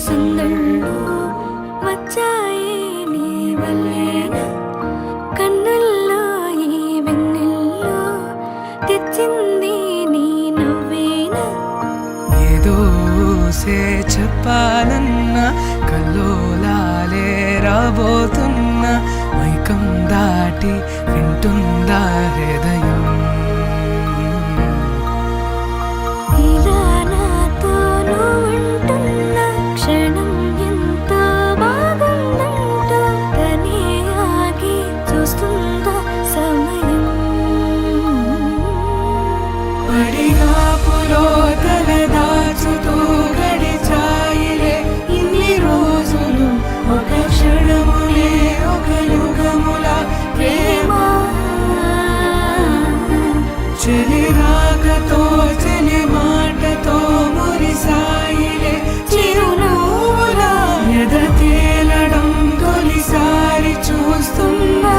సందళ్ళు వచ్చాయి నీ వల్లేనా కన్నుల్లో ఈ వెన్నెల్లో తెచ్చింది నీ నవ్వేనా ఏదో చెప్పాలన్నా కల్లోలాలే రాబోతున్నా మైకం దాటి వింటుందా హృదయం ఇలా నాతో నువ్వుంటున్న క్షణం ఎంతో బాగుందంటూ తనే ఆగి చూస్తుందా సమయం పడిగాపులో తల దాచుతూ గడిచాయిలే ఇన్ని రోజులు ఒక క్షణములే ఒక యుగముల ప్రేమ చెలి రాకతో చెలి మాటతో మురిసాయిలే చిరునవ్వుల ఎద తేలడం తొలిసారి చూస్తున్నా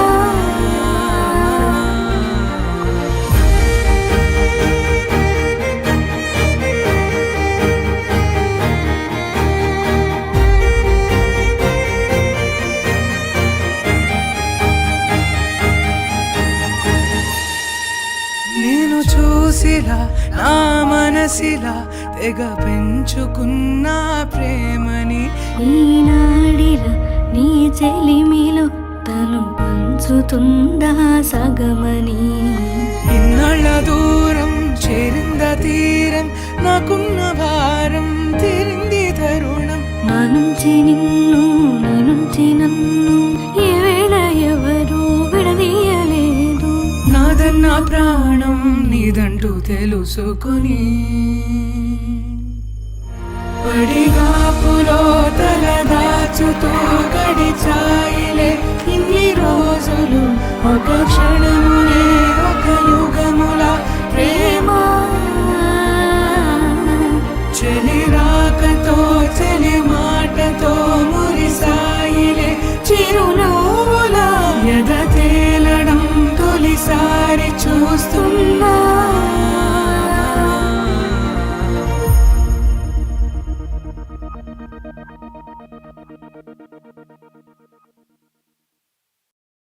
నేను చూసిలా నా మనసిలా తెగ పెంచుకున్న ప్రేమని ఈనాడిలా నీ చెలిమిలో తను పంచుతుందా సగమని ఇన్నాళ్ళ దూరం చేరింద తీరం నాకున్న భారం తీరింది తరుణం నా నుంచి నిన్ను నీ నుంచి నన్ను ఏ వేళ ఎవరు విడదీయలేదు నాదన్న ప్రాణం నీదంటూ తెలుసుకుని పడిగాపులో తల దాచుతూ గడిచాయిలే ఇన్ని రోజులు ఒక క్షణములే ఒక యుగముల ప్రేమ చెలి రాకతో చెలి మాటతో మురిసాయిలే చిరునవ్వుల ఎద తేలడం తొలిసారి చూస్తున్నా